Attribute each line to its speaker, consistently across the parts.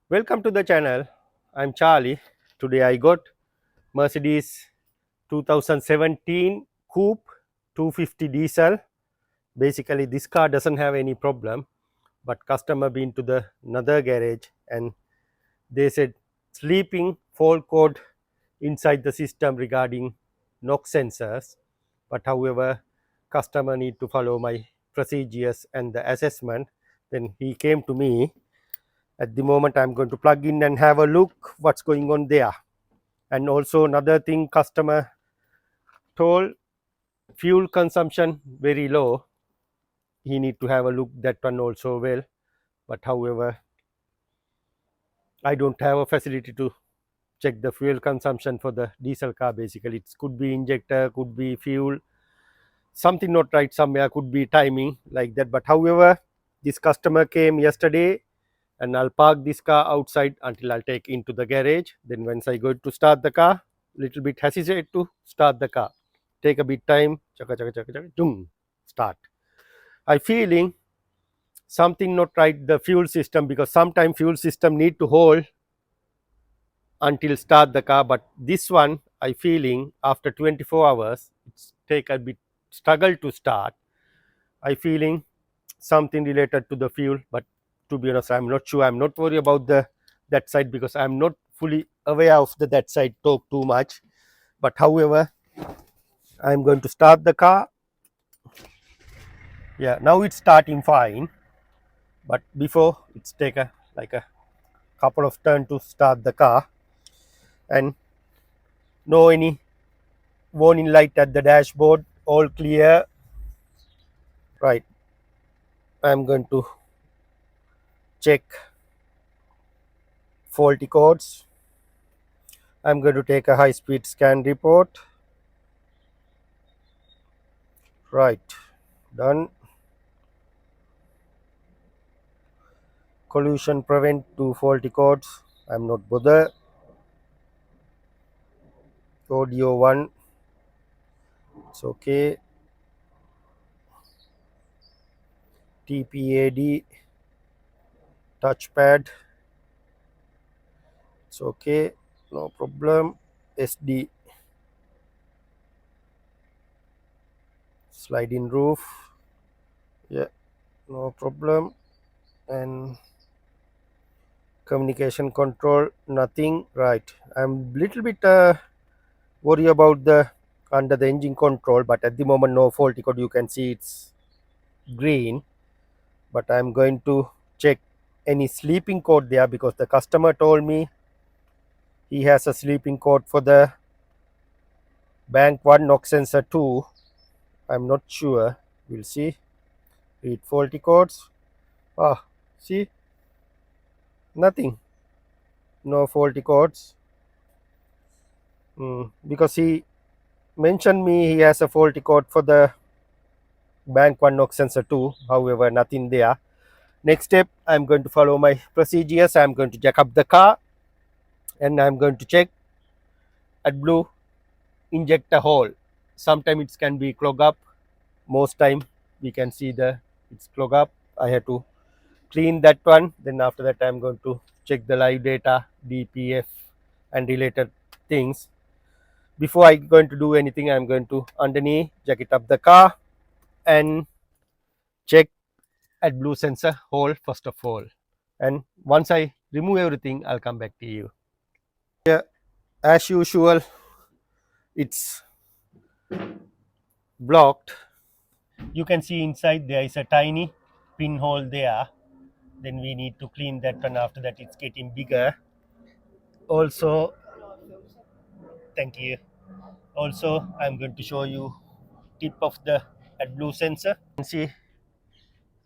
Speaker 1: Welcome to the channel. I'm Charlie. Today I got Mercedes 2017 Coupe 250 diesel. Basically this car doesn't have any problem, but customer been to the another garage and they said sleeping fault code inside the system regarding NOx sensors. But however, customer need to follow my procedures and the assessment. Then he came to me. At the moment I'm going to plug in and have a look what's going on there. And also another thing, customer told fuel consumption very low. He need to have a look that one also well. But however, I don't have a facility to check the fuel consumption for the diesel car. Basically it could be injector, could be fuel, something not right somewhere, could be timing like that. But however, this customer came yesterday and I'll park this car outside until I'll take into the garage. Then once I go to start the car, little bit hesitate to start the car, take a bit time, chaka chaka chaka chaka, dung, start. I feeling something not right the fuel system, because sometimes fuel system need to hold until start the car, but this one I feeling after 24 hours it's take a bit struggle to start. I feeling something related to the fuel, but to be honest I'm not sure. I'm not worried about the that side because I'm not fully aware of the that side talk too much. But however, I'm going to start the car. Yeah, now it's starting fine, but before it's take a like a couple of turn to start the car, and no any warning light at the dashboard, all clear. Right, I'm going to check faulty codes. I'm going to take a high speed scan report. Right, done. Collision prevent to faulty codes, I'm not bother. Audio 1, it's okay. TPAD touchpad, it's okay, no problem. SD sliding roof, yeah, no problem. And communication control, nothing. Right, I'm little bit worry about the under the engine control, but at the moment no faulty code, you can see it's green. But I'm going to check any sleeping code there, because the customer told me he has a sleeping code for the bank 1 NOx sensor 2. I'm not sure, we'll see. Read faulty codes. See, nothing, no faulty codes. Because he mentioned me he has a faulty code for the bank 1 NOx sensor 2, however nothing there. Next step, I'm going to follow my procedures. I'm going to jack up the car and I'm going to check AdBlue injector hole. Sometimes it can be clog up, most time we can see the it's clog up. I have to clean that one. Then after that I'm going to check the live data, DPF and related things. Before I going to do anything, I'm going to underneath jack it up the car and check AdBlue sensor hole first of all. And once I remove everything, I'll come back to you. Yeah, as usual, it's blocked. You can see inside there is a tiny pinhole there. Then we need to clean that one. After that it's getting bigger. Also, thank you. Also, I'm going to show you tip of the AdBlue sensor. You can see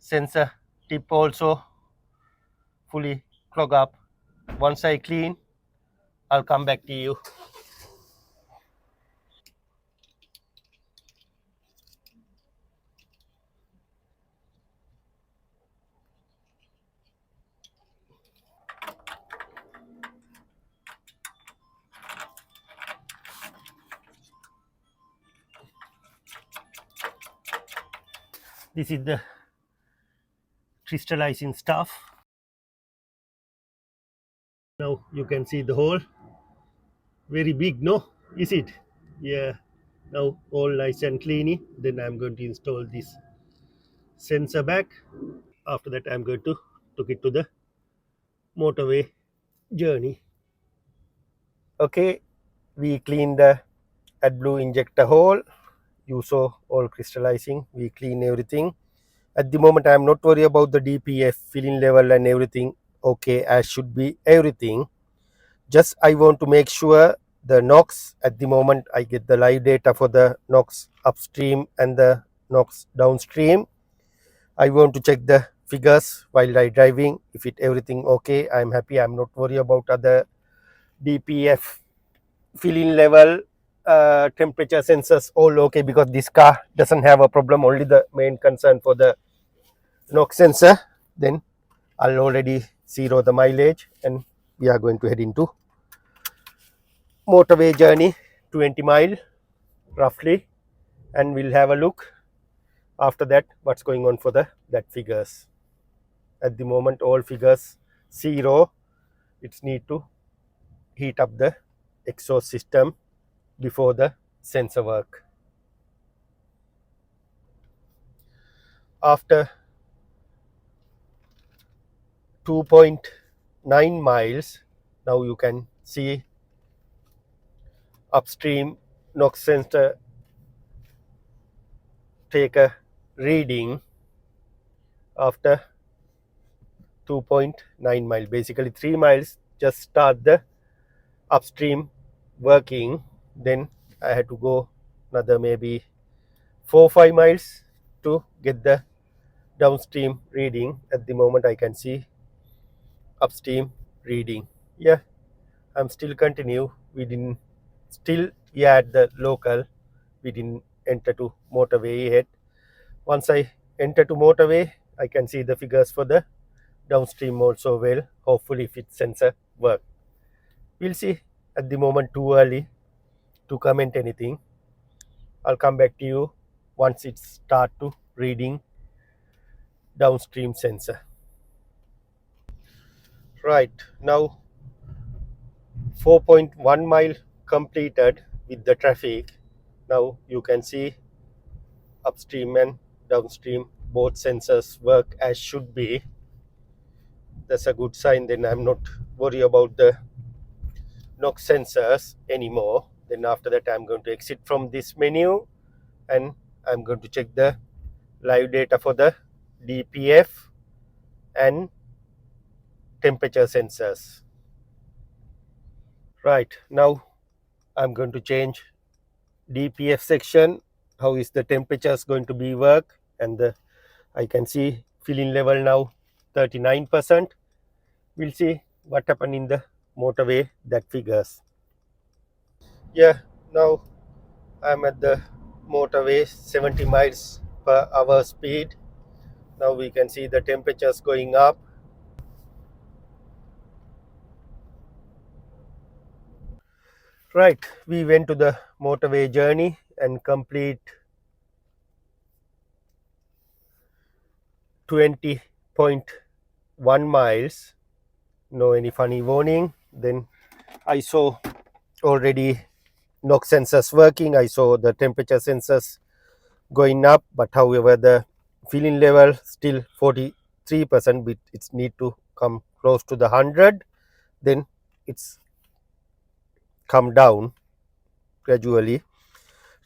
Speaker 1: sensor tip also fully clog up. Once I clean, I'll come back to you. This is the crystallizing stuff. Now you can see the hole, very big, no? Is it? Yeah. Now all nice and clean. Then I'm going to install this sensor back. After that, I'm going to take it to the motorway journey. Okay, we clean the AdBlue injector hole. You saw all crystallizing. We clean everything. At the moment, I am not worried about the DPF filling level and everything. Okay, as should be everything. Just I want to make sure the NOx. At the moment, I get the live data for the NOx upstream and the NOx downstream. I want to check the figures while I driving. If it everything okay, I'm happy. I'm not worried about other DPF filling level, temperature sensors, all okay, because this car doesn't have a problem. Only the main concern for the NOx sensor. Then I'll already zero the mileage and we are going to head into motorway journey, 20 mile roughly, and we'll have a look after that what's going on for the that figures. At the moment all figures zero. It's need to heat up the exhaust system before the sensor work. After 2.9 miles, now you can see upstream NOx sensor take a reading after 2.9 miles. Basically 3 miles just start the upstream working. Then I had to go another maybe 4-5 miles to get the downstream reading. At the moment I can see upstream reading. Yeah, I'm still continue. We didn't still at the local. We didn't enter to motorway yet. Once I enter to motorway, I can see the figures for the downstream also well. Hopefully if its sensor work. We'll see. At the moment too early to comment anything. I'll come back to you once it start to reading downstream sensor. Right, now 4.1 mile completed with the traffic. Now you can see upstream and downstream both sensors work as should be. That's a good sign. Then I'm not worried about the NOx sensors anymore. Then after that I'm going to exit from this menu and I'm going to check the live data for the DPF and temperature sensors. Right, now I'm going to change DPF section. How is the temperatures going to be work? And I can see filling level now 39%. We'll see what happened in the motorway that figures. Yeah, now I'm at the motorway 70 miles per hour speed. Now we can see the temperatures going up. Right, we went to the motorway journey and complete 20.1 miles. No any funny warning. Then I saw already NOx sensors working. I saw the temperature sensors going up, but however the filling level still 43%, but it's need to come close to the 100. Then it's come down gradually.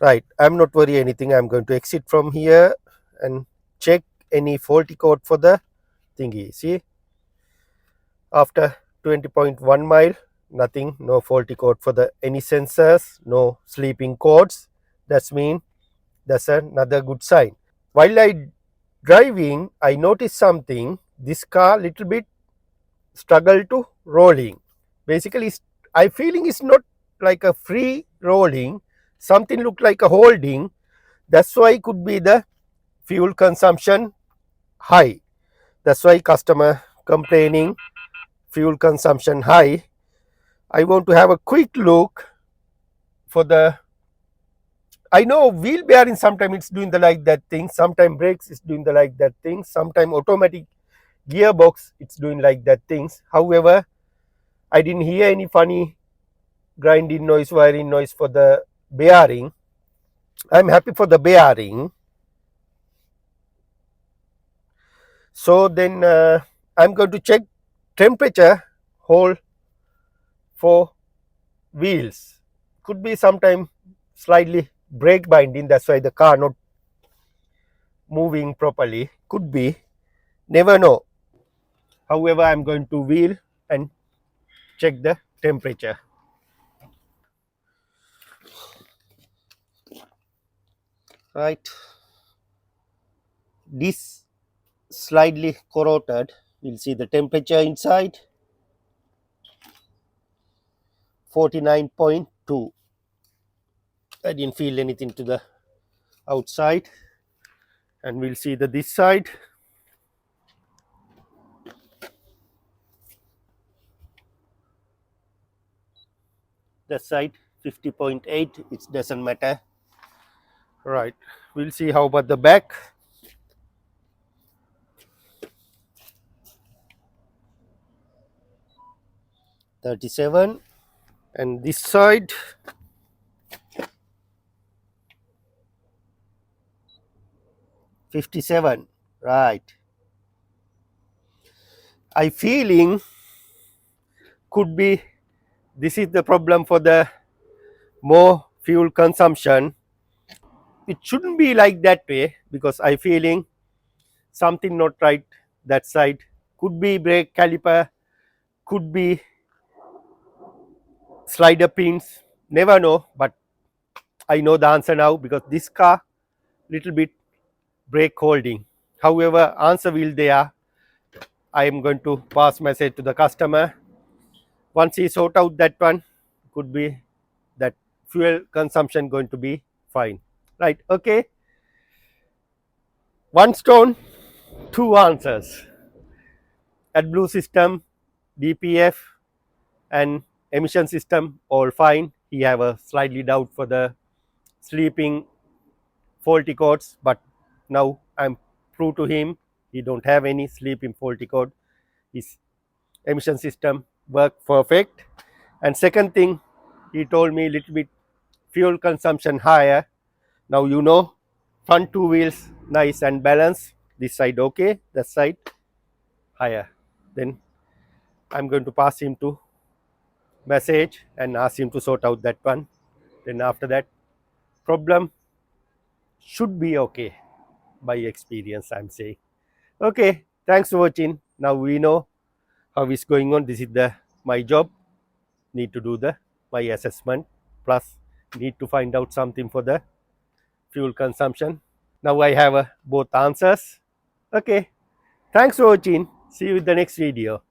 Speaker 1: Right, I'm not worried anything. I'm going to exit from here and check any faulty code for the thingy. See, after 20.1 mile, nothing, no faulty code for the any sensors, no sleeping codes. That's mean that's another good sign. While I driving, I noticed something. This car little bit struggle to rolling. Basically I feeling it's not like a free rolling, something look like a holding. That's why it could be the fuel consumption high. That's why customer complaining fuel consumption high. I want to have a quick look for the, I know wheel bearing sometimes it's doing the like that thing, sometimes brakes is doing the like that thing, sometimes automatic gearbox it's doing like that things. However, I didn't hear any funny grinding noise, wiring noise for the bearing. I'm happy for the bearing. So then I'm going to check temperature hole for wheels. Could be sometime slightly brake binding, that's why the car not moving properly. Could be, never know. However, I'm going to wheel and check the temperature. Right, this slightly corroded. We'll see the temperature inside, 49.2. I didn't feel anything to the outside. And we'll see the this side, that side 50.8. It doesn't matter. Right, we'll see how about the back. $37, and this side $57. Right, I feeling could be this is the problem for the more fuel consumption. It shouldn't be like that way, because I feeling something not right that side. Could be brake caliper, could be slider pins, never know. But I know the answer now, because this car little bit brake holding. However, answer will there. I am going to pass message to the customer. Once he sort out that one, could be that fuel consumption going to be fine. Right, okay. One stone, two answers. AdBlue system, DPF and emission system all fine. He have a slightly doubt for the sleeping faulty codes, but now I'm prove to him he don't have any sleeping faulty code. His emission system work perfect. And second thing, he told me little bit fuel consumption higher. Now you know, front two wheels nice and balanced. This side okay, that side higher. Then I'm going to pass him to message and ask him to sort out that one. Then after that, problem should be okay by experience, I'm saying. Okay, thanks for watching. Now we know how it's going on. This is the my job. Need to do the my assessment, plus need to find out something for the fuel consumption. Now I have both answers. Okay, thanks for watching. See you in the next video.